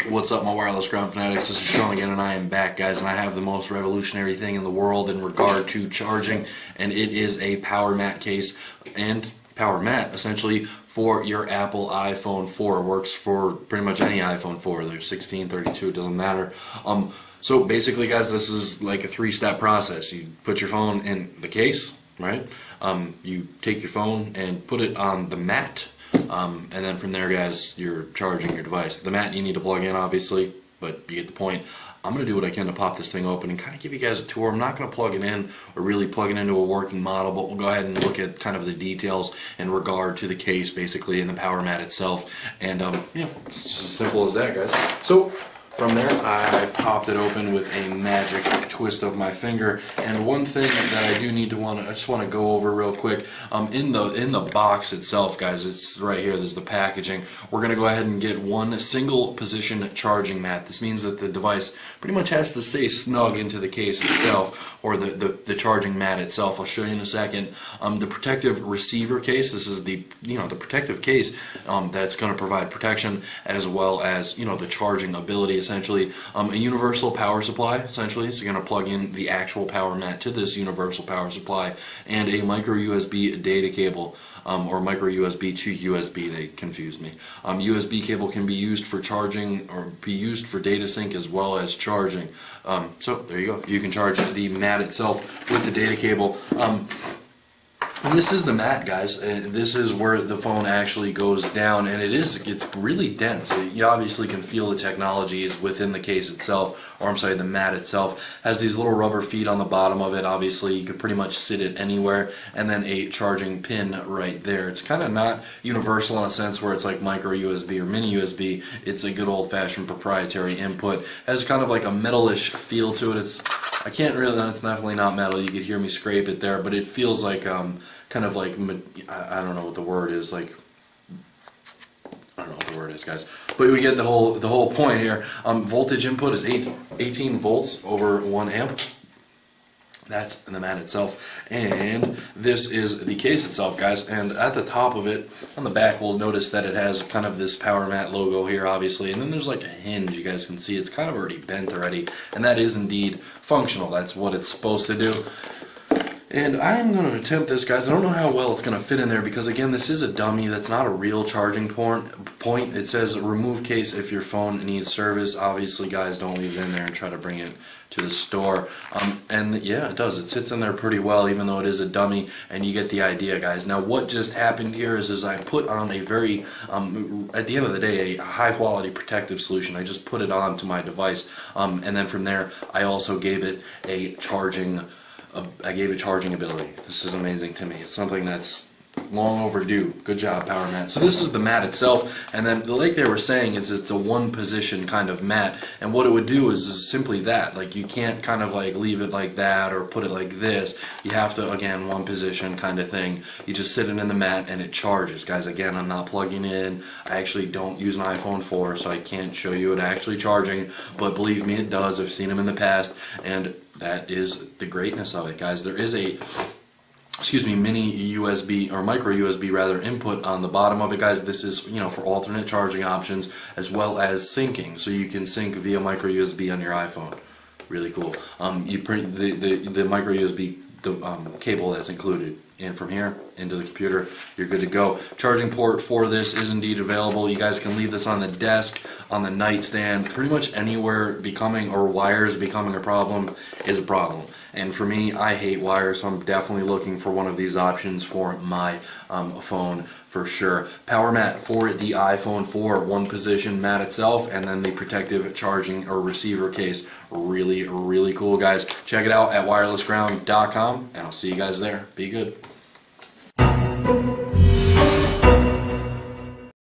What's up, my wireless ground fanatics? This is Sean again, and I am back, guys, and I have the most revolutionary thing in the world in regard to charging, and it is a Powermat case. And Powermat, essentially, for your Apple iPhone 4. It works for pretty much any iPhone 4. There's 16, 32, it doesn't matter. So basically, guys, this is like a three-step process. You put your phone in the case, right? You take your phone and put it on the mat. And then from there, guys, you're charging your device. The mat you need to plug in, obviously, but you get the point. I'm going to do what I can to pop this thing open and kind of give you guys a tour. I'm not going to plug it in or really plug it into a working model, but we'll go ahead and look at kind of the details in regard to the case, basically, and the Powermat itself. And, yeah, it's just as simple as that, guys. So from there, I popped it open with a magic twist of my finger. And one thing that I do need to I just want to go over real quick. In the box itself, guys, it's right here. There's the packaging. We're gonna go ahead and get one single position charging mat. This means that the device pretty much has to stay snug into the case itself, or the charging mat itself. I'll show you in a second. The protective receiver case. This is the the protective case that's going to provide protection as well as the charging ability. Essentially, a universal power supply, essentially, so you're going to plug in the actual power mat to this universal power supply, and a micro USB data cable, or micro USB to USB, they confuse me. USB cable can be used for charging or be used for data sync as well as charging. So there you go. You can charge the mat itself with the data cable. And this is the mat, guys. This is where the phone actually goes down, and it's really dense. You obviously can feel the technology is within the case itself, or I'm sorry, the mat itself. Has these little rubber feet on the bottom of it. Obviously, you could pretty much sit it anywhere, and then a charging pin right there. It's kind of not universal in a sense where it's like micro USB or mini USB. It's a good old-fashioned proprietary input. Has kind of like a metalish feel to it. I can't really, it's definitely not metal. You could hear me scrape it there, but it feels like kind of like, I don't know what the word is, like, I don't know what the word is, guys, but we get the whole point here. Voltage input is 18 volts over 1 amp. That's the mat itself, and this is the case itself, guys. And at the top of it, on the back, we'll notice that it has kind of this Powermat logo here, obviously, and then there's like a hinge. You guys can see it's kind of already bent already, and that is indeed functional. That's what it's supposed to do. And I'm going to attempt this, guys. I don't know how well it's going to fit in there because, again, this is a dummy. That's not a real charging point. It says remove case if your phone needs service. Obviously, guys, don't leave it in there and try to bring it to the store. And yeah, it does. It sits in there pretty well, even though it is a dummy, and you get the idea, guys. Now, what just happened here is I put on a very, at the end of the day, a high-quality protective solution. I just put it on to my device, and then from there, I also gave it a charging ability. This is amazing to me. It's something that's long overdue. Good job, Powermat. So this is the mat itself, and then like they were saying, it's a one position kind of mat, and what it would do is simply that. Like, you can't kind of like leave it like that or put it like this. You have to, again, one position kind of thing. You just sit it in the mat and it charges, guys. Again, I'm not plugging in. I actually don't use an iPhone 4, so I can't show you it actually charging, but believe me, it does. I've seen them in the past, and that is the greatness of it, guys. There is a mini USB, or micro USB rather, input on the bottom of it, guys. This is, for alternate charging options as well as syncing, so you can sync via micro USB on your iPhone. Really cool. You print the micro USB cable that's included, and from here into the computer, you're good to go. Charging port for this is indeed available. You guys can leave this on the desk, on the nightstand, pretty much anywhere. Wires becoming a problem is a problem. And for me, I hate wires, so I'm definitely looking for one of these options for my phone for sure. Powermat for the iPhone 4, one position mat itself, and then the protective charging or receiver case. Really, really cool, guys. Check it out at wirelessground.com, and I'll see you guys there. Be good.